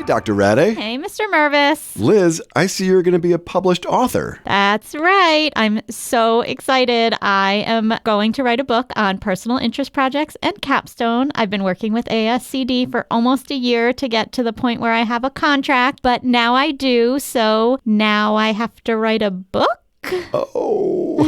Dr. Rade. Hey, Mr. Mervis. Liz, I see you're going to be a published author. That's right. I'm so excited. I am going to write a book on personal interest projects and capstone. I've been working with ASCD for almost a year to get to the point where I have a contract, but now I do. So now I have to write a book. Oh,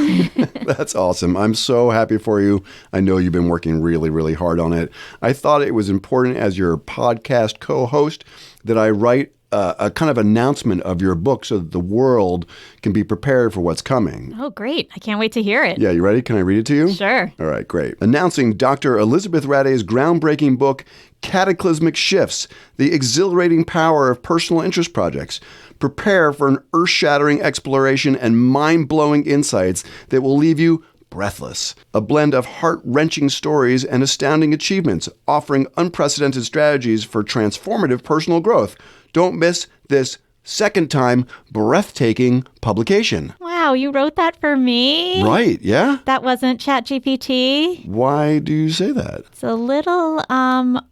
that's awesome. I'm so happy for you. I know you've been working really, really hard on it. I thought it was important as your podcast co-host that I write a kind of announcement of your book so that the world can be prepared for what's coming. Oh, great. I can't wait to hear it. Yeah, you ready? Can I read it to you? Sure. All right, great. Announcing Dr. Elizabeth Rade's groundbreaking book, Cataclysmic Shifts, The Exhilarating Power of Personal Interest Projects. Prepare for an earth-shattering exploration and mind-blowing insights that will leave you breathless. A blend of heart-wrenching stories and astounding achievements, offering unprecedented strategies for transformative personal growth. Don't miss this second-time breathtaking publication. Wow, you wrote that for me? Right, yeah? That wasn't ChatGPT? Why do you say that? It's a little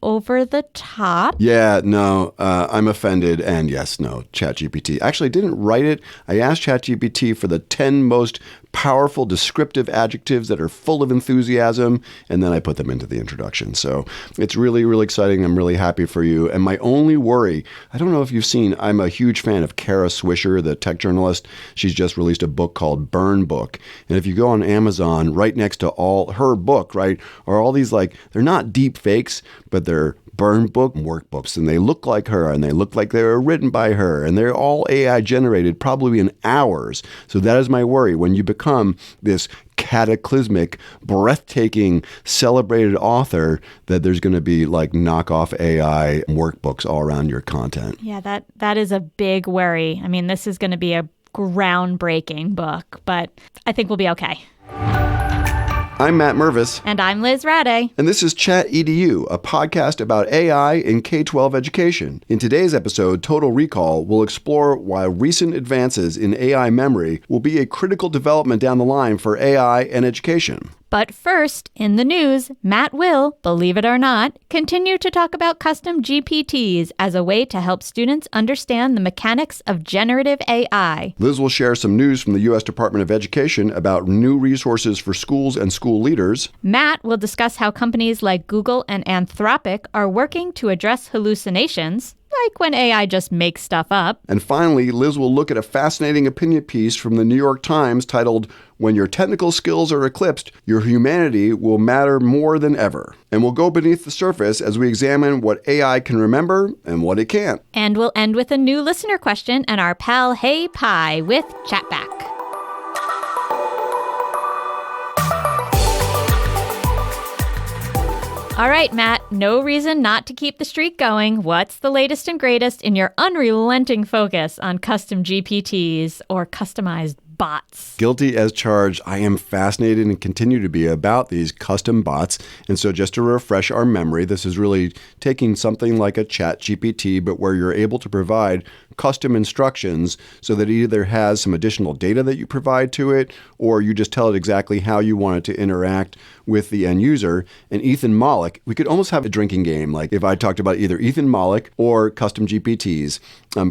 over the top. Yeah, no, I'm offended. And yes, no, ChatGPT. Actually, I didn't write it. I asked ChatGPT for the 10 most powerful descriptive adjectives that are full of enthusiasm, and then I put them into the introduction. So it's really, really exciting. I'm really happy for you. And my only worry, I don't know if you've seen, I'm a huge fan of Kara Swisher, the tech journalist. She's just released a book called Burn Book. And if you go on Amazon, right next to all her book, right, are all these they're not deep fakes, but they're Burn Book workbooks, and they look like her, and they look like they were written by her, and they're all AI generated, probably in hours. So that is my worry. When you become this cataclysmic, breathtaking, celebrated author, that there's going to be knockoff AI workbooks all around your content. Yeah, that is a big worry. I mean, this is going to be a groundbreaking book, but I think we'll be okay. I'm Matt Mervis. And I'm Liz Rade. And this is ChatEDU, a podcast about AI in K-12 education. In today's episode, Total Recall will explore why recent advances in AI memory will be a critical development down the line for AI and education. But first, in the news, Matt will, believe it or not, continue to talk about custom GPTs as a way to help students understand the mechanics of generative AI. Liz will share some news from the U.S. Department of Education about new resources for schools and school leaders. Matt will discuss how companies like Google and Anthropic are working to address hallucinations, like when AI just makes stuff up. And finally, Liz will look at a fascinating opinion piece from the New York Times titled, When Your Technical Skills Are Eclipsed, Your Humanity Will Matter More Than Ever. And we'll go beneath the surface as we examine what AI can remember and what it can't. And we'll end with a new listener question and our pal HeyPI with ChatBack. All right, Matt, no reason not to keep the streak going. What's the latest and greatest in your unrelenting focus on custom GPTs or customized bots? Guilty as charged. I am fascinated and continue to be about these custom bots. And so just to refresh our memory, this is really taking something like a ChatGPT, but where you're able to provide custom instructions so that it either has some additional data that you provide to it, or you just tell it exactly how you want it to interact with the end user. And Ethan Mollick, we could almost have a drinking game, like if I talked about either Ethan Mollick or custom GPTs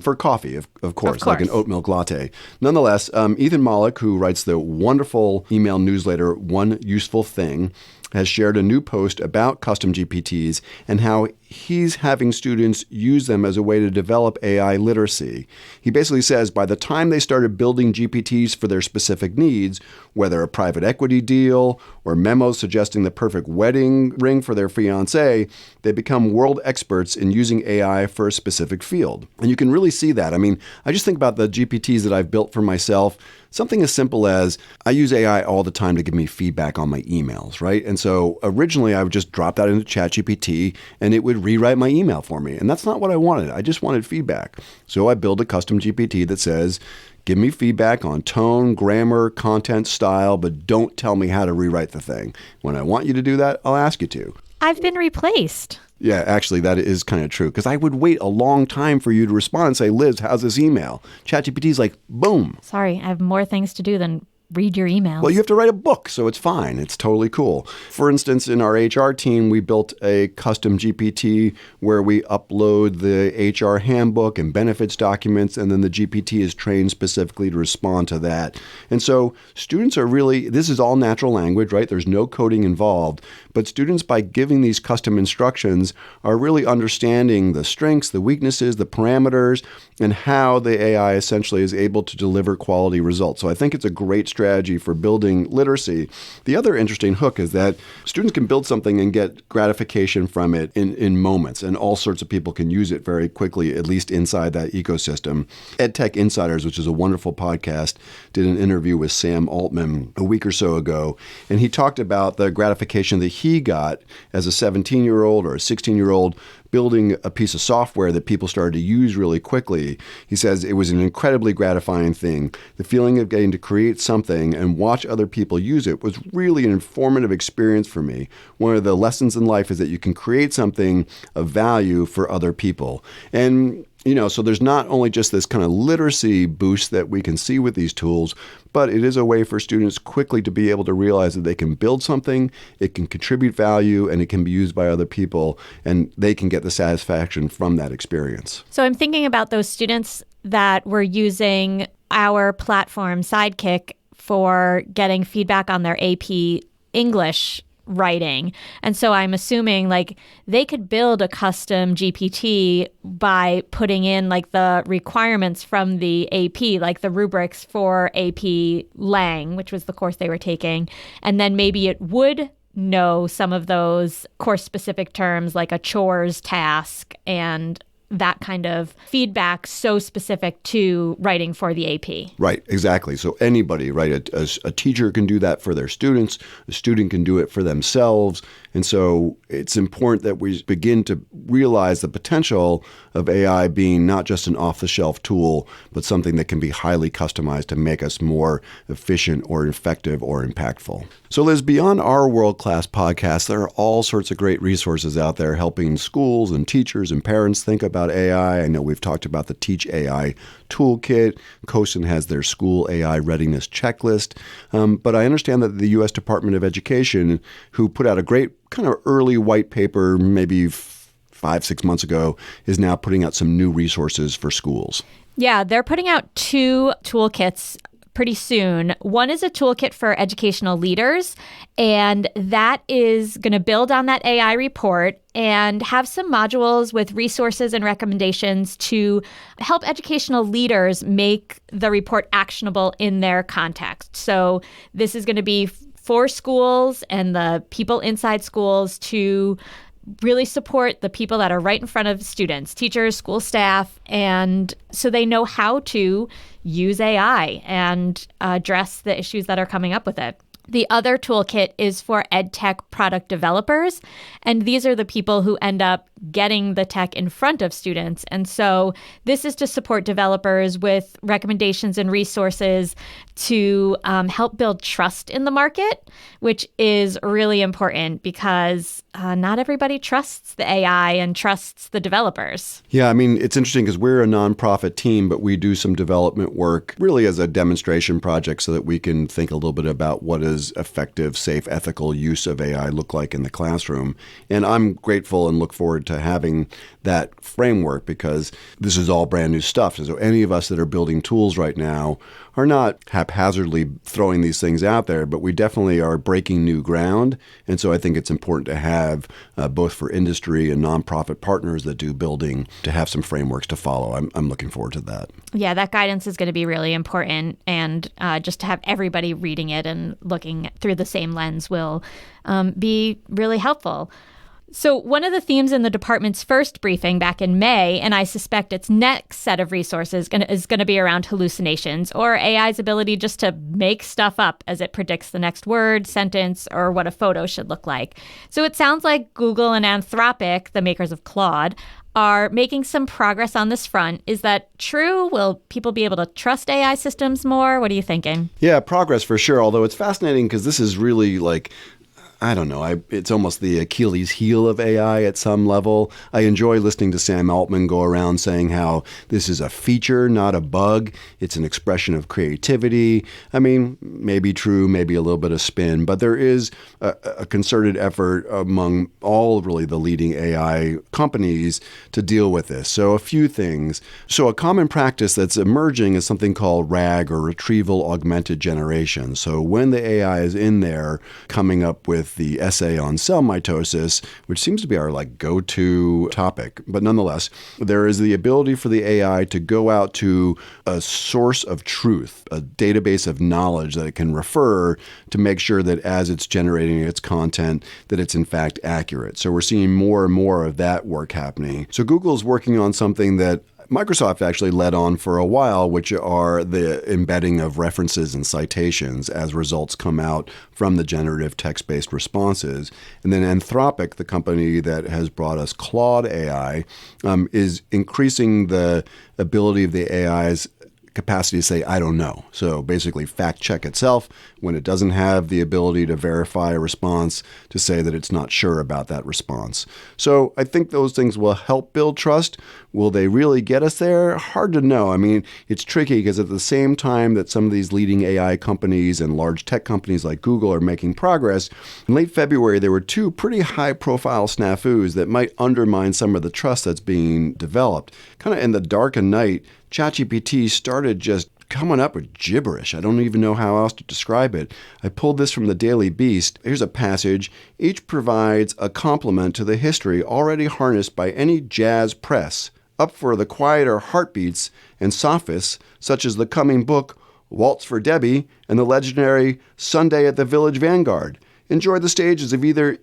for coffee, of course, like an oat milk latte. Nonetheless, Ethan Mollick, who writes the wonderful email newsletter, One Useful Thing, has shared a new post about custom GPTs and how he's having students use them as a way to develop AI literacy. He basically says by the time they started building GPTs for their specific needs, whether a private equity deal or memos suggesting the perfect wedding ring for their fiancé, they become world experts in using AI for a specific field. And you can really see that. I mean, I just think about the GPTs that I've built for myself. Something as simple as I use AI all the time to give me feedback on my emails, right? And so originally I would just drop that into ChatGPT and it would rewrite my email for me. And that's not what I wanted. I just wanted feedback. So I built a custom GPT that says, give me feedback on tone, grammar, content, style, but don't tell me how to rewrite the thing. When I want you to do that, I'll ask you to. I've been replaced. Yeah, actually, that is kind of true. Because I would wait a long time for you to respond and say, Liz, how's this email? ChatGPT is like, boom. Sorry, I have more things to do than read your emails. Well, you have to write a book, so it's fine. It's totally cool. For instance, in our HR team, we built a custom GPT where we upload the HR handbook and benefits documents, and then the GPT is trained specifically to respond to that. And so students are really, this is all natural language, right? There's no coding involved. But students, by giving these custom instructions, are really understanding the strengths, the weaknesses, the parameters, and how the AI essentially is able to deliver quality results. So I think it's a great strategy for building literacy. The other interesting hook is that students can build something and get gratification from it in moments, and all sorts of people can use it very quickly, at least inside that ecosystem. EdTech Insiders, which is a wonderful podcast, did an interview with Sam Altman a week or so ago, and he talked about the gratification that he got as a 17-year-old or a 16-year-old building a piece of software that people started to use really quickly. He says it was an incredibly gratifying thing. The feeling of getting to create something and watch other people use it was really an informative experience for me. One of the lessons in life is that you can create something of value for other people. And so there's not only just this kind of literacy boost that we can see with these tools, but it is a way for students quickly to be able to realize that they can build something, it can contribute value, and it can be used by other people, and they can get the satisfaction from that experience. So I'm thinking about those students that were using our platform, Sidekick, for getting feedback on their AP English writing. And so I'm assuming they could build a custom GPT by putting in the requirements from the AP, like the rubrics for AP Lang, which was the course they were taking. And then maybe it would know some of those course specific terms like a chores task and that kind of feedback so specific to writing for the AP. Right, exactly. So anybody, right? A teacher can do that for their students. A student can do it for themselves. And so it's important that we begin to realize the potential of AI being not just an off-the-shelf tool, but something that can be highly customized to make us more efficient or effective or impactful. So Liz, beyond our world-class podcast, there are all sorts of great resources out there helping schools and teachers and parents think about AI. I know we've talked about the Teach AI Toolkit. COSN has their school AI readiness checklist. But I understand that the U.S. Department of Education, who put out a great kind of early white paper maybe 5-6 months ago, is now putting out some new resources for schools. Yeah, they're putting out 2 toolkits pretty soon. One is a toolkit for educational leaders, and that is going to build on that AI report and have some modules with resources and recommendations to help educational leaders make the report actionable in their context. So this is going to be for schools and the people inside schools to really support the people that are right in front of students, teachers, school staff, and so they know how to use AI and address the issues that are coming up with it. The other toolkit is for EdTech product developers, and these are the people who end up getting the tech in front of students. And so this is to support developers with recommendations and resources to help build trust in the market, which is really important because not everybody trusts the AI and trusts the developers. Yeah, I mean, it's interesting because we're a nonprofit team, but we do some development work really as a demonstration project so that we can think a little bit about what is effective, safe, ethical use of AI look like in the classroom. And I'm grateful and look forward to having that framework because this is all brand new stuff. So any of us that are building tools right now are not haphazardly throwing these things out there, but we definitely are breaking new ground. And so I think it's important to have, both for industry and nonprofit partners that do building, to have some frameworks to follow. I'm looking forward to that. Yeah, that guidance is going to be really important. And just to have everybody reading it and looking through the same lens will be really helpful. So one of the themes in the department's first briefing back in May, and I suspect its next set of resources is going to be around hallucinations, or AI's ability just to make stuff up as it predicts the next word, sentence, or what a photo should look like. So it sounds like Google and Anthropic, the makers of Claude, are making some progress on this front. Is that true? Will people be able to trust AI systems more? What are you thinking? Yeah, progress for sure, although it's fascinating because this is really I don't know. It's almost the Achilles heel of AI at some level. I enjoy listening to Sam Altman go around saying how this is a feature, not a bug. It's an expression of creativity. I mean, maybe true, maybe a little bit of spin, but there is a concerted effort among all really the leading AI companies to deal with this. So a few things. So a common practice that's emerging is something called RAG, or Retrieval Augmented Generation. So when the AI is in there coming up with the essay on cell mitosis, which seems to be our go-to topic, but nonetheless, there is the ability for the AI to go out to a source of truth, a database of knowledge that it can refer to make sure that as it's generating its content, that it's in fact accurate. So we're seeing more and more of that work happening. So Google's working on something that Microsoft actually led on for a while, which are the embedding of references and citations as results come out from the generative text-based responses. And then Anthropic, the company that has brought us Claude AI, is increasing the ability of the AI's capacity to say, I don't know. So basically fact check itself when it doesn't have the ability to verify a response, to say that it's not sure about that response. So I think those things will help build trust. Will they really get us there? Hard to know. I mean, it's tricky because at the same time that some of these leading AI companies and large tech companies like Google are making progress, in late February, there were two pretty high-profile snafus that might undermine some of the trust that's being developed. Kind of in the dark of night, ChatGPT started just coming up with gibberish. I don't even know how else to describe it. I pulled this from the Daily Beast. Here's a passage. Each provides a complement to the history already harnessed by any jazz press, up for the quieter heartbeats and sophists, such as the coming book, Waltz for Debbie, and the legendary Sunday at the Village Vanguard. Enjoy the stages of either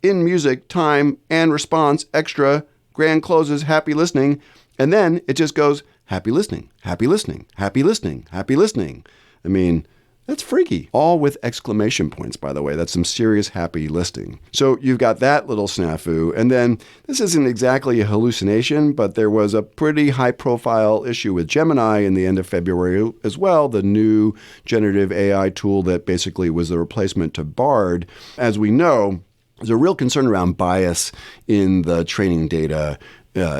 in music, time, and response, extra, grand closes, happy listening, and then it just goes, happy listening, happy listening, happy listening, happy listening. I mean, that's freaky. All with exclamation points, by the way. That's some serious happy listening. So you've got that little snafu. And then this isn't exactly a hallucination, but there was a pretty high-profile issue with Gemini in the end of February as well, the new generative AI tool that basically was the replacement to Bard. As we know, there's a real concern around bias in the training data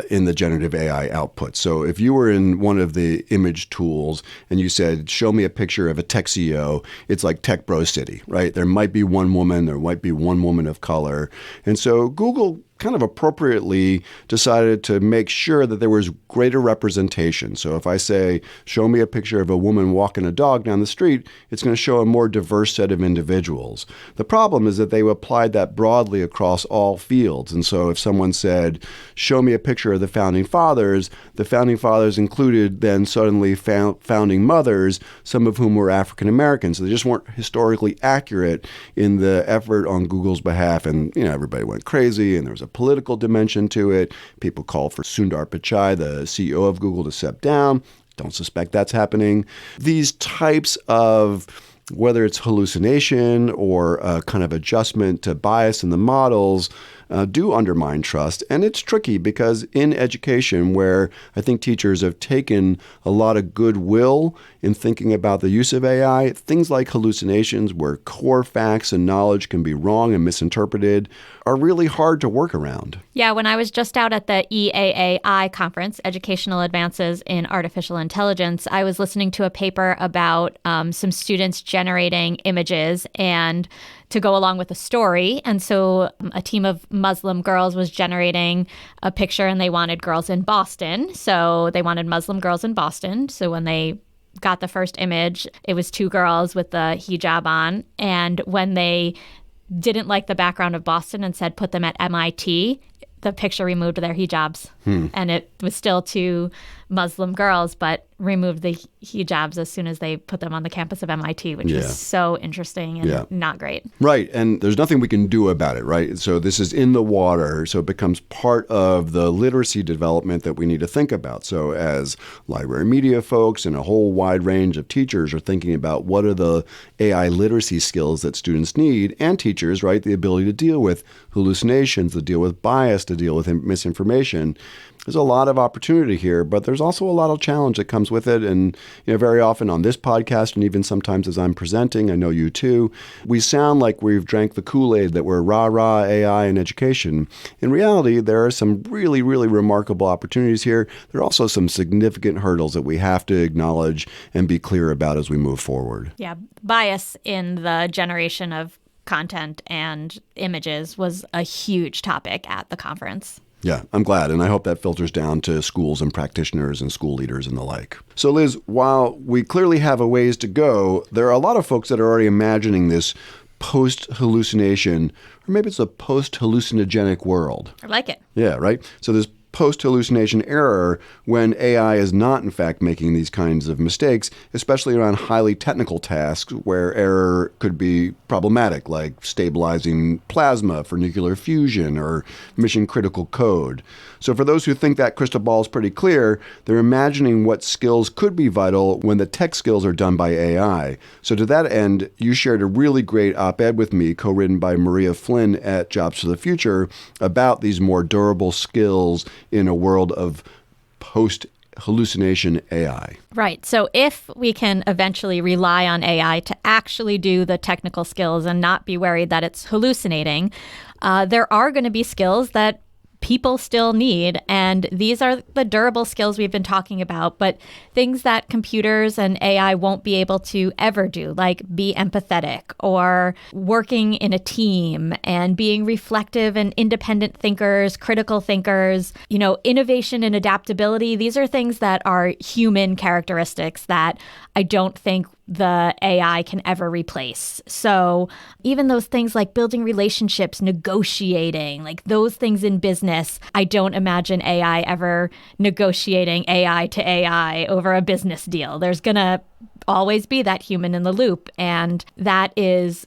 in the generative AI output. So if you were in one of the image tools and you said, show me a picture of a tech CEO, it's like Tech Bro City, right? There might be one woman, there might be one woman of color. And so Google kind of appropriately decided to make sure that there was greater representation. So if I say, show me a picture of a woman walking a dog down the street, it's going to show a more diverse set of individuals. The problem is that they applied that broadly across all fields. And so if someone said, show me a picture of the Founding Fathers included then suddenly founding mothers, some of whom were African Americans. So they just weren't historically accurate in the effort on Google's behalf. And, everybody went crazy and there was a political dimension to it. People called for Sundar Pichai, the CEO of Google, to step down. Don't suspect that's happening. These types of, whether it's hallucination or a kind of adjustment to bias in the models, do undermine trust. And it's tricky because in education, where I think teachers have taken a lot of goodwill in thinking about the use of AI, things like hallucinations, where core facts and knowledge can be wrong and misinterpreted, are really hard to work around. Yeah, when I was just out at the EAAI conference, Educational Advances in Artificial Intelligence, I was listening to a paper about some students generating images and to go along with a story. And so a team of Muslim girls was generating a picture and they wanted girls in Boston. So they wanted Muslim girls in Boston. So when they got the first image, it was two girls with the hijab on. And when they didn't like the background of Boston and said put them at MIT, the picture removed their hijabs. And it was still two Muslim girls, but removed the hijabs as soon as they put them on the campus of MIT, which is so interesting and not great. Right. And there's nothing we can do about it, right? So this is in the water. So it becomes part of the literacy development that we need to think about. So as library media folks and a whole wide range of teachers are thinking about what are the AI literacy skills that students need, and teachers, right, the ability to deal with hallucinations, to deal with bias, to deal with misinformation. There's a lot of opportunity here, but there's also a lot of challenge that comes with it. And very often on this podcast, and even sometimes as I'm presenting, I know you too, we sound like we've drank the Kool-Aid that we're rah-rah AI in education. In reality, there are some really, really remarkable opportunities here. There are also some significant hurdles that we have to acknowledge and be clear about as we move forward. Yeah, bias in the generation of content and images was a huge topic at the conference. Yeah, I'm glad, and I hope that filters down to schools and practitioners and school leaders and the like. So Liz, while we clearly have a ways to go, there are a lot of folks that are already imagining this post-hallucination, or maybe it's a post-hallucinogenic world. I like it. Yeah, right? So this post-hallucination error when AI is not, in fact, making these kinds of mistakes, especially around highly technical tasks where error could be problematic, like stabilizing plasma for nuclear fusion or mission-critical code. So for those who think that crystal ball is pretty clear, they're imagining what skills could be vital when the tech skills are done by AI. So to that end, you shared a really great op-ed with me, co-written by Maria Flynn at Jobs for the Future, about these more durable skills in a world of post-hallucination AI. Right. So if we can eventually rely on AI to actually do the technical skills and not be worried that it's hallucinating, there are going to be skills that people still need. And these are the durable skills we've been talking about, but things that computers and AI won't be able to ever do, like be empathetic or working in a team and being reflective and independent thinkers, critical thinkers, innovation and adaptability. These are things that are human characteristics that I don't think the AI can ever replace. So even those things like building relationships, negotiating, like those things in business, I don't imagine AI ever negotiating AI to AI over a business deal. There's going to always be that human in the loop. And that is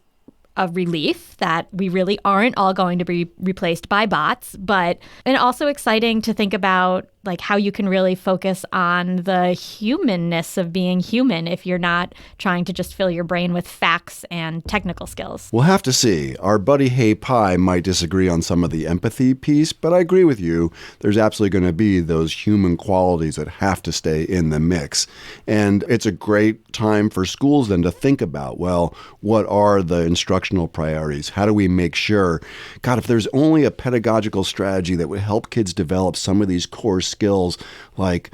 a relief that we really aren't all going to be replaced by bots, and also exciting to think about like how you can really focus on the humanness of being human if you're not trying to just fill your brain with facts and technical skills. We'll have to see. Our buddy HeyPI might disagree on some of the empathy piece, but I agree with you. There's absolutely going to be those human qualities that have to stay in the mix. And it's a great time for schools then to think about, well, what are the instructional priorities? How do we make sure, God, if there's only a pedagogical strategy that would help kids develop some of these core skills like,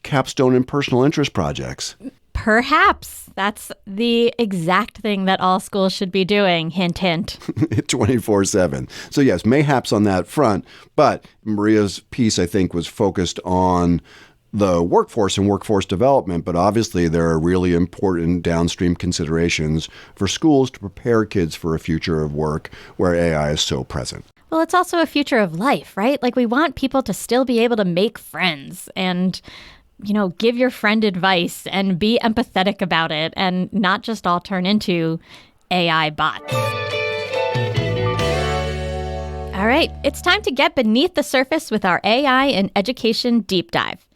capstone and personal interest projects. Perhaps that's the exact thing that all schools should be doing. Hint, hint. 24/7. So yes, mayhaps on that front, but Maria's piece, I think, was focused on the workforce and workforce development, but obviously there are really important downstream considerations for schools to prepare kids for a future of work where AI is so present. Well, it's also a future of life, right? Like we want people to still be able to make friends and, give your friend advice and be empathetic about it and not just all turn into AI bots. All right, it's time to get beneath the surface with our AI and education deep dive.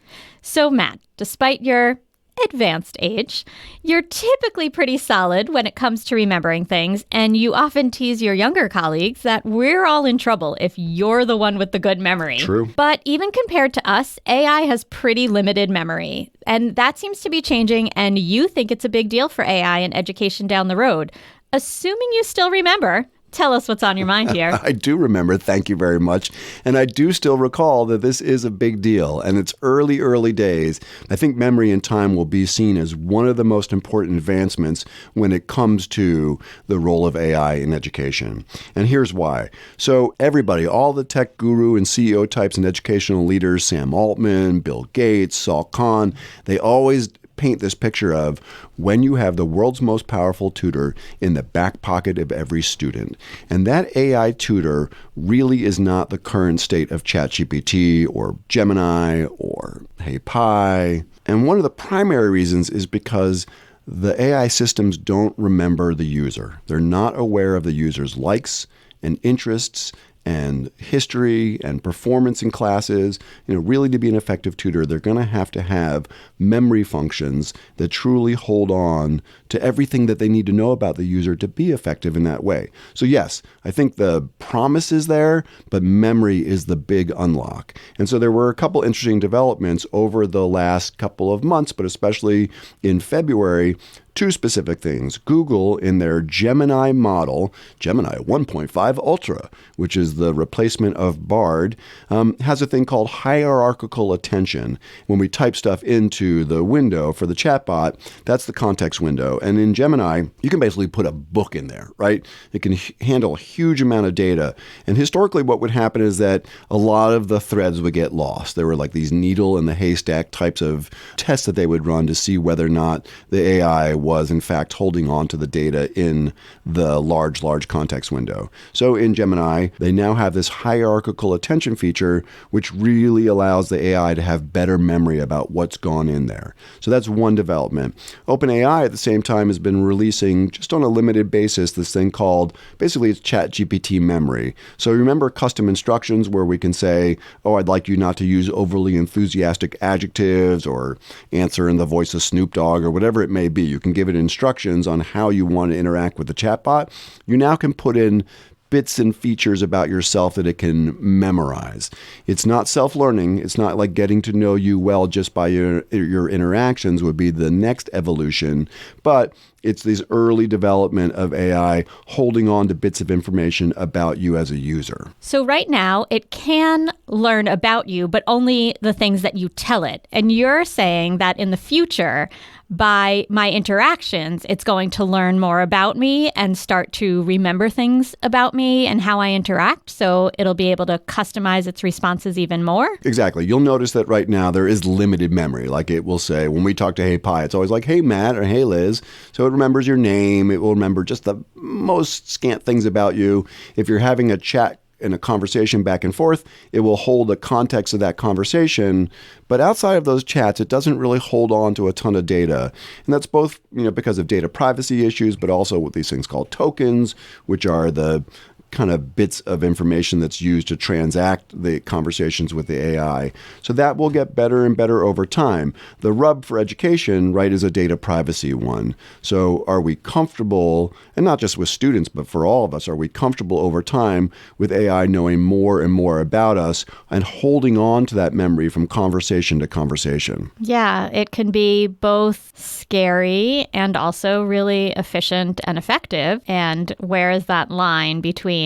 So, Matt, despite your advanced age, you're typically pretty solid when it comes to remembering things, and you often tease your younger colleagues that we're all in trouble if you're the one with the good memory. True. But even compared to us, AI has pretty limited memory, and that seems to be changing, and you think it's a big deal for AI and education down the road. Assuming you still remember, tell us what's on your mind here. I do remember. Thank you very much. And I do still recall that this is a big deal. And it's early days. I think memory and time will be seen as one of the most important advancements when it comes to the role of AI in education. And here's why. So everybody, all the tech guru and CEO types and educational leaders, Sam Altman, Bill Gates, Saul Kahn, they always paint this picture of when you have the world's most powerful tutor in the back pocket of every student. And that AI tutor really is not the current state of ChatGPT or Gemini or HeyPI. And one of the primary reasons is because the AI systems don't remember the user. They're not aware of the user's likes and interests and history and performance in classes. Really to be an effective tutor, they're going to have memory functions that truly hold on to everything that they need to know about the user to be effective in that way. So yes, I think the promise is there, but memory is the big unlock. And so there were a couple interesting developments over the last couple of months, but especially in February. Two specific things. Google, in their Gemini model, Gemini 1.5 Ultra, which is the replacement of Bard, has a thing called hierarchical attention. When we type stuff into the window for the chatbot, that's the context window. And in Gemini, you can basically put a book in there, right? It can handle a huge amount of data. And historically, what would happen is that a lot of the threads would get lost. There were like these needle in the haystack types of tests that they would run to see whether or not the AI was in fact holding on to the data in the large context window. So in Gemini, they now have this hierarchical attention feature, which really allows the AI to have better memory about what's gone in there. So that's one development. OpenAI at the same time has been releasing, just on a limited basis, this thing called, basically it's ChatGPT memory. So remember custom instructions where we can say, oh, I'd like you not to use overly enthusiastic adjectives or answer in the voice of Snoop Dogg or whatever it may be. You can give it instructions on how you want to interact with the chatbot. You now can put in bits and features about yourself that it can memorize. It's not self-learning. It's not like getting to know you well just by your interactions would be the next evolution, but it's this early development of AI holding on to bits of information about you as a user. So right now, it can learn about you, but only the things that you tell it. And you're saying that in the future, by my interactions, it's going to learn more about me and start to remember things about me and how I interact. So it'll be able to customize its responses even more. Exactly. You'll notice that right now there is limited memory. Like it will say, when we talk to HeyPI, it's always like, hey, Matt, or hey, Liz. So it remembers your name. It will remember just the most scant things about you. If you're having a chat in a conversation back and forth, it will hold the context of that conversation. But outside of those chats, it doesn't really hold on to a ton of data. And that's both, because of data privacy issues, but also with these things called tokens, which are the kind of bits of information that's used to transact the conversations with the AI. So that will get better and better over time. The rub for education, right, is a data privacy one. So are we comfortable, and not just with students, but for all of us, are we comfortable over time with AI knowing more and more about us and holding on to that memory from conversation to conversation? Yeah, it can be both scary and also really efficient and effective. And where is that line between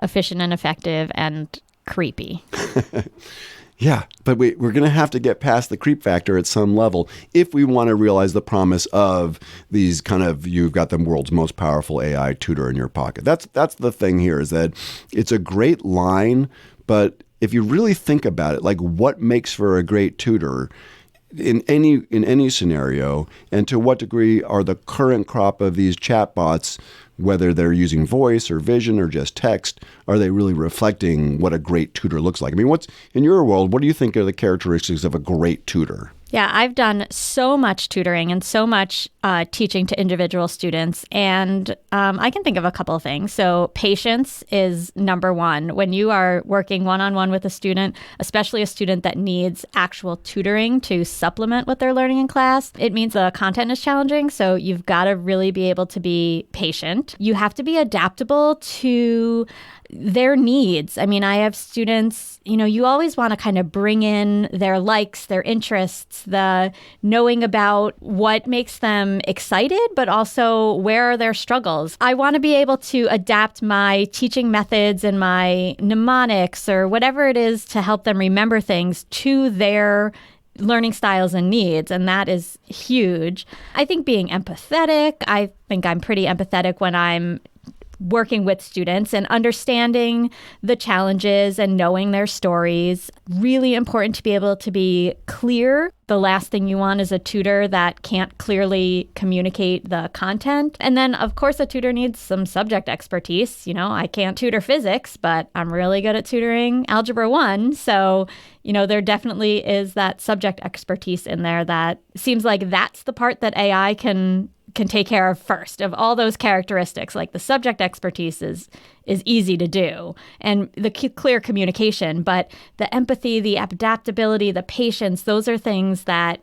efficient and effective and creepy? Yeah, but we're going to have to get past the creep factor at some level if we want to realize the promise of these kind of, you've got the world's most powerful AI tutor in your pocket. That's the thing here, is that it's a great line, but if you really think about it, like what makes for a great tutor in any scenario, and to what degree are the current crop of these chatbots, whether they're using voice or vision or just text, are they really reflecting what a great tutor looks like? I mean, what's in your world, what do you think are the characteristics of a great tutor? Yeah, I've done so much tutoring and so much teaching to individual students, and I can think of a couple of things. So patience is number one. When you are working one-on-one with a student, especially a student that needs actual tutoring to supplement what they're learning in class, it means the content is challenging, so you've got to really be able to be patient. You have to be adaptable to their needs. I mean, I have students, you always want to kind of bring in their likes, their interests, the knowing about what makes them excited, but also where are their struggles. I want to be able to adapt my teaching methods and my mnemonics or whatever it is to help them remember things to their learning styles and needs, and that is huge. I think being empathetic, I think I'm pretty empathetic when I'm working with students and understanding the challenges and knowing their stories. Really important to be able to be clear. The last thing you want is a tutor that can't clearly communicate the content. And then, of course, a tutor needs some subject expertise. I can't tutor physics, but I'm really good at tutoring Algebra 1. So, there definitely is that subject expertise in there that seems like that's the part that AI can can take care of first. Of all those characteristics, like the subject expertise is easy to do, and the clear communication, but the empathy, the adaptability, the patience, those are things that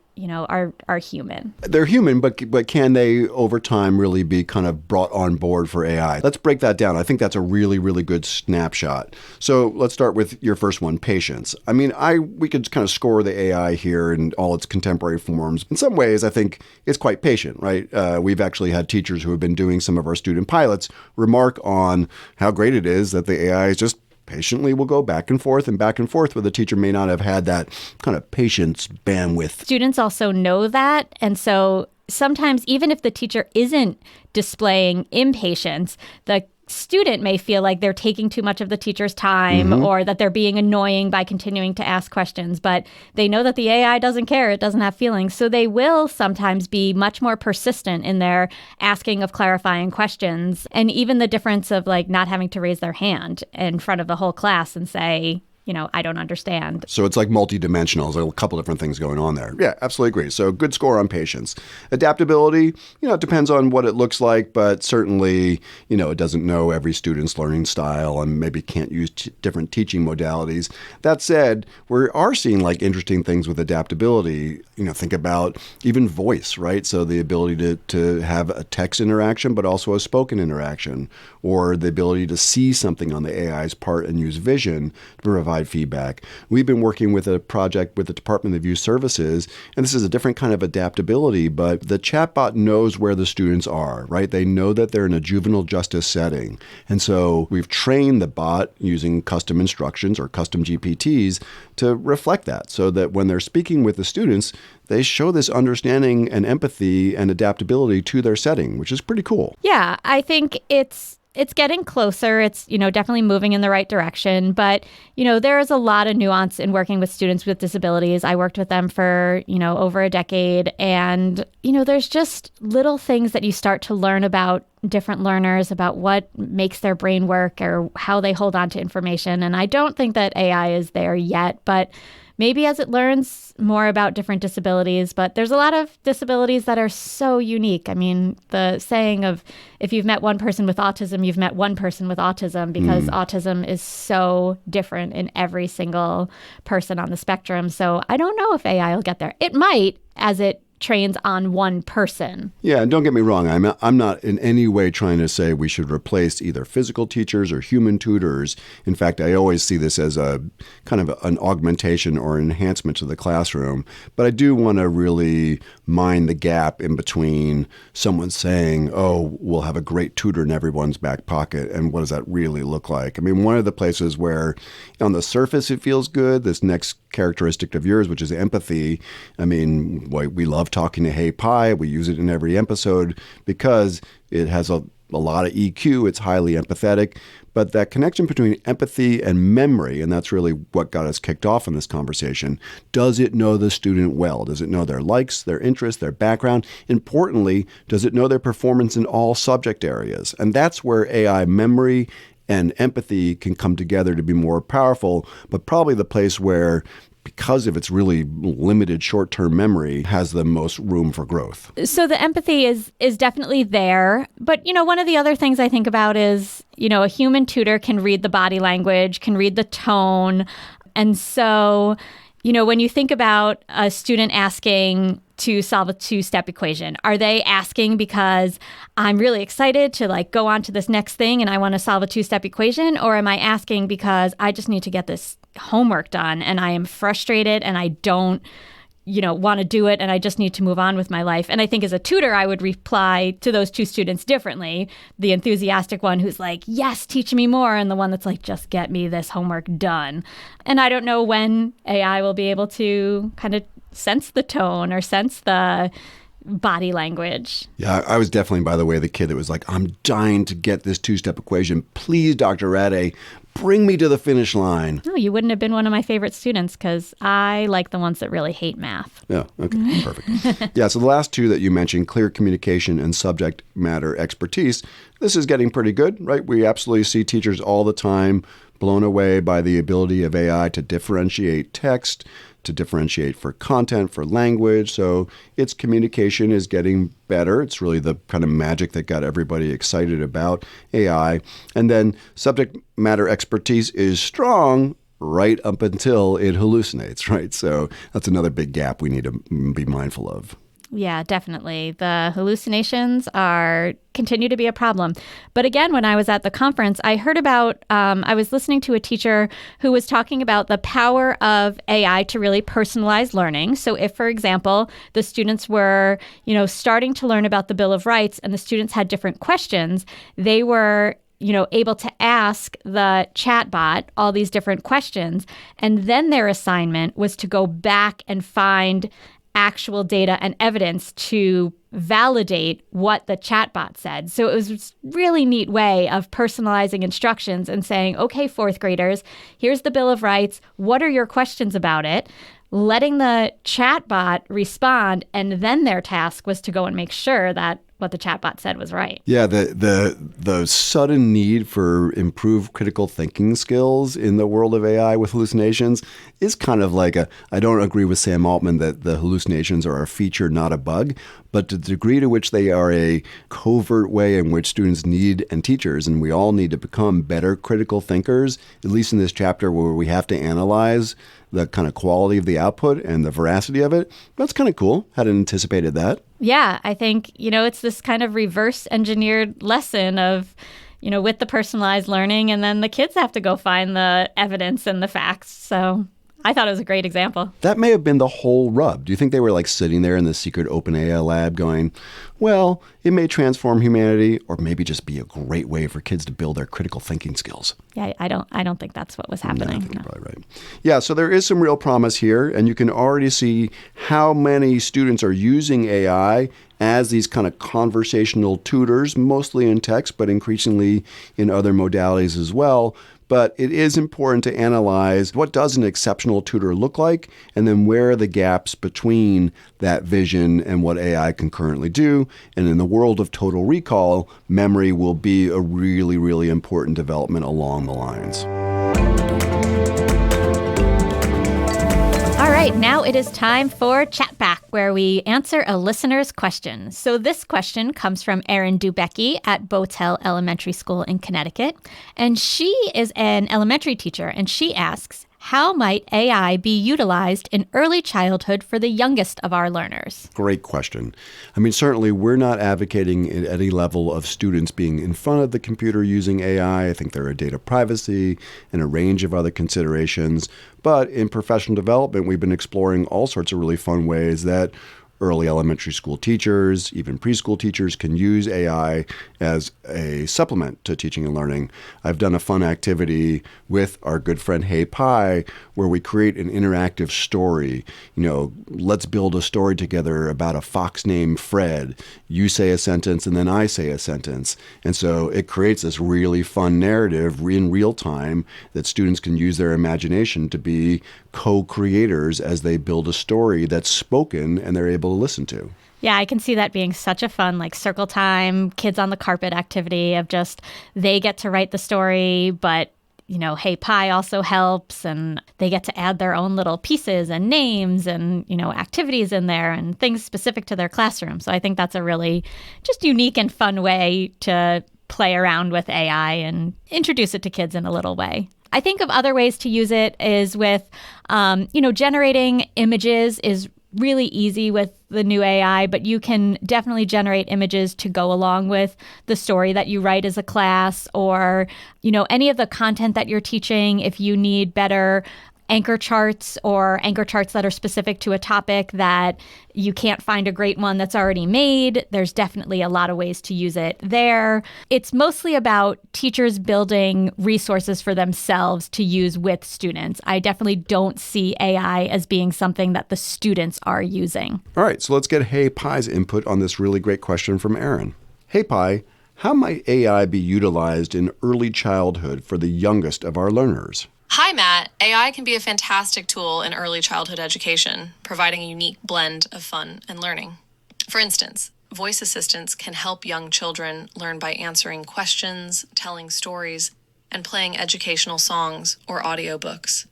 are human. They're human, but can they over time really be kind of brought on board for AI? Let's break that down. I think that's a really, really good snapshot. So let's start with your first one, patience. I mean, we could kind of score the AI here in all its contemporary forms. In some ways, I think it's quite patient, right? We've actually had teachers who have been doing some of our student pilots remark on how great it is that the AI is just patiently will go back and forth, where the teacher may not have had that kind of patience bandwidth. Students also know that. And so sometimes even if the teacher isn't displaying impatience, the student may feel like they're taking too much of the teacher's time or that they're being annoying by continuing to ask questions. But they know that the AI doesn't care. It doesn't have feelings. So they will sometimes be much more persistent in their asking of clarifying questions. And even the difference of like not having to raise their hand in front of the whole class and say, I don't understand. So it's like multidimensional. There's a couple different things going on there. Yeah, absolutely agree. So good score on patience. Adaptability, it depends on what it looks like, but certainly, it doesn't know every student's learning style and maybe can't use different teaching modalities. That said, we are seeing like interesting things with adaptability. Think about even voice, right? So the ability to have a text interaction, but also a spoken interaction, or the ability to see something on the AI's part and use vision to provide feedback. We've been working with a project with the Department of Youth Services, and this is a different kind of adaptability, but the chatbot knows where the students are, right? They know that they're in a juvenile justice setting. And so we've trained the bot using custom instructions or custom GPTs to reflect that so that when they're speaking with the students, they show this understanding and empathy and adaptability to their setting, which is pretty cool. Yeah, I think it's getting closer. It's, definitely moving in the right direction. But, there is a lot of nuance in working with students with disabilities. I worked with them for, over a decade. And, there's just little things that you start to learn about different learners, about what makes their brain work or how they hold on to information. And I don't think that AI is there yet, but maybe as it learns more about different disabilities, but there's a lot of disabilities that are so unique. I mean, the saying of if you've met one person with autism, you've met one person with autism, because autism is so different in every single person on the spectrum. So I don't know if AI will get there. It might, as it trains on one person. Yeah, and don't get me wrong. I'm not in any way trying to say we should replace either physical teachers or human tutors. In fact, I always see this as a kind of an augmentation or enhancement to the classroom. But I do want to really mind the gap in between someone saying, oh, we'll have a great tutor in everyone's back pocket, and what does that really look like? I mean, one of the places where on the surface it feels good, this next characteristic of yours, which is empathy. I mean, we love talking to HeyPI. We use it in every episode because it has a lot of EQ. It's highly empathetic. But that connection between empathy and memory, and that's really what got us kicked off in this conversation, does it know the student well? Does it know their likes, their interests, their background? Importantly, does it know their performance in all subject areas? And that's where AI memory and empathy can come together to be more powerful, but probably the place where, because of its really limited short-term memory, has the most room for growth. So the empathy is definitely there. But, one of the other things I think about is, a human tutor can read the body language, can read the tone. And so, when you think about a student asking to solve a two-step equation, are they asking because I'm really excited to go on to this next thing and I want to solve a two-step equation? Or am I asking because I just need to get this homework done and I am frustrated and I don't want to do it and I just need to move on with my life? And I think as a tutor, I would reply to those two students differently. The enthusiastic one who's like, yes, teach me more. And the one that's like, just get me this homework done. And I don't know when AI will be able to kind of sense the tone or sense the body language. Yeah, I was definitely, by the way, the kid that was like, I'm dying to get this two-step equation. Please, Dr. Rade, bring me to the finish line. No, you wouldn't have been one of my favorite students because I like the ones that really hate math. Yeah, okay, perfect. Yeah, so the last two that you mentioned, clear communication and subject matter expertise, this is getting pretty good, right? We absolutely see teachers all the time blown away by the ability of AI to differentiate text, to differentiate for content, for language. So its communication is getting better. It's really the kind of magic that got everybody excited about AI. And then subject matter expertise is strong right up until it hallucinates, right? So that's another big gap we need to be mindful of. Yeah, definitely. The hallucinations continue to be a problem. But again, when I was at the conference, I heard about, I was listening to a teacher who was talking about the power of AI to really personalize learning. So if, for example, the students were, starting to learn about the Bill of Rights and the students had different questions, they were able to ask the chatbot all these different questions. And then their assignment was to go back and find actual data and evidence to validate what the chatbot said. So it was a really neat way of personalizing instructions and saying, okay, fourth graders, here's the Bill of Rights. What are your questions about it? Letting the chatbot respond, and then their task was to go and make sure that what the chatbot said was right. Yeah, the sudden need for improved critical thinking skills in the world of AI with hallucinations is kind of like I don't agree with Sam Altman that the hallucinations are a feature, not a bug, but the degree to which they are a covert way in which students need, and teachers, and we all need to become better critical thinkers, at least in this chapter where we have to analyze the kind of quality of the output and the veracity of it. That's kind of cool. Hadn't anticipated that. Yeah, I think, it's this kind of reverse engineered lesson of, with the personalized learning, and then the kids have to go find the evidence and the facts. So I thought it was a great example. That may have been the whole rub. Do you think they were like sitting there in the secret OpenAI lab going, well, it may transform humanity, or maybe just be a great way for kids to build their critical thinking skills? Yeah, I don't think that's what was happening. No, I think you're probably right. Yeah, so there is some real promise here, and you can already see how many students are using AI as these kind of conversational tutors, mostly in text, but increasingly in other modalities as well. But it is important to analyze what does an exceptional tutor look like, and then where are the gaps between that vision and what AI can currently do. And in the world of total recall, memory will be a really, really important development along the lines. All right, now it is time for ChatBack, where we answer a listener's question. So this question comes from Erin Dubecki at Botel Elementary School in Connecticut. And she is an elementary teacher, and she asks, how might AI be utilized in early childhood for the youngest of our learners? Great question. I mean, certainly we're not advocating at any level of students being in front of the computer using AI. I think there are data privacy and a range of other considerations. But in professional development, we've been exploring all sorts of really fun ways that early elementary school teachers, even preschool teachers, can use AI as a supplement to teaching and learning. I've done a fun activity with our good friend HeyPI where we create an interactive story. Let's build a story together about a fox named Fred. You say a sentence and then I say a sentence. And so it creates this really fun narrative in real time that students can use their imagination to be co-creators as they build a story that's spoken and they're able to listen to. Yeah, I can see that being such a fun, circle time, kids on the carpet activity of just, they get to write the story, but, HeyPI also helps, and they get to add their own little pieces and names and, activities in there and things specific to their classroom. So I think that's a really just unique and fun way to play around with AI and introduce it to kids in a little way. I think of other ways to use it is with, generating images is really easy with the new AI, but you can definitely generate images to go along with the story that you write as a class, or, any of the content that you're teaching. If you need better anchor charts or anchor charts that are specific to a topic that you can't find a great one that's already made, there's definitely a lot of ways to use it there. It's mostly about teachers building resources for themselves to use with students. I definitely don't see AI as being something that the students are using. All right, so let's get HeyPI's input on this really great question from Erin. HeyPI, how might AI be utilized in early childhood for the youngest of our learners? Hi, Matt. AI can be a fantastic tool in early childhood education, providing a unique blend of fun and learning. For instance, voice assistants can help young children learn by answering questions, telling stories, and playing educational songs or audiobooks.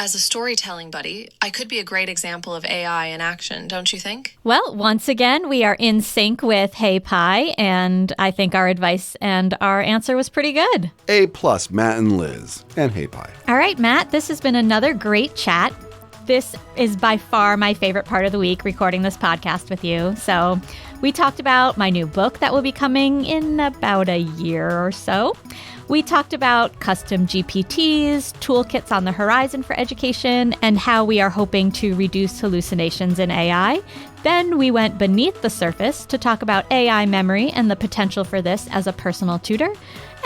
As a storytelling buddy, I could be a great example of AI in action, don't you think? Well, once again, we are in sync with HeyPI, and I think our advice and our answer was pretty good. A+, Matt and Liz, and HeyPI. All right, Matt, this has been another great chat. This is by far my favorite part of the week, recording this podcast with you. So we talked about my new book that will be coming in about a year or so. We talked about custom GPTs, toolkits on the horizon for education, and how we are hoping to reduce hallucinations in AI. Then we went beneath the surface to talk about AI memory and the potential for this as a personal tutor.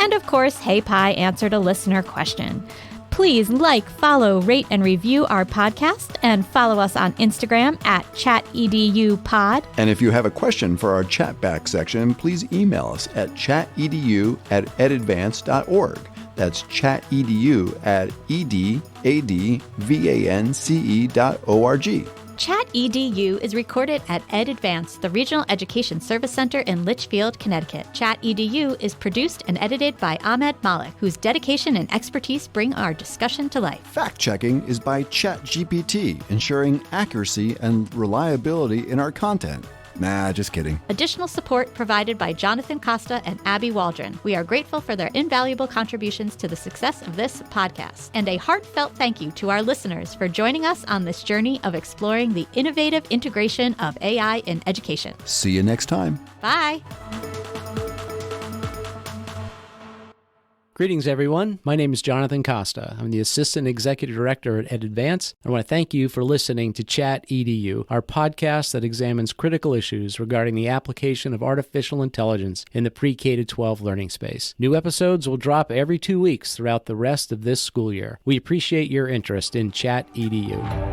And of course, HeyPI answered a listener question. Please like, follow, rate, and review our podcast, and follow us on Instagram at ChatEDUpod. And if you have a question for our ChatBack section, please email us at chatedu@edadvance.org. That's chatedu@edadvance.org. ChatEDU is recorded at EdAdvance, the Regional Education Service Center in Litchfield, Connecticut. ChatEDU is produced and edited by Ahmed Malik, whose dedication and expertise bring our discussion to life. Fact-checking is by ChatGPT, ensuring accuracy and reliability in our content. Nah, just kidding. Additional support provided by Jonathan Costa and Abby Waldron. We are grateful for their invaluable contributions to the success of this podcast. And a heartfelt thank you to our listeners for joining us on this journey of exploring the innovative integration of AI in education. See you next time. Bye. Greetings, everyone. My name is Jonathan Costa. I'm the Assistant Executive Director at EdAdvance. I want to thank you for listening to ChatEDU, our podcast that examines critical issues regarding the application of artificial intelligence in the pre-K-12 learning space. New episodes will drop every 2 weeks throughout the rest of this school year. We appreciate your interest in ChatEDU.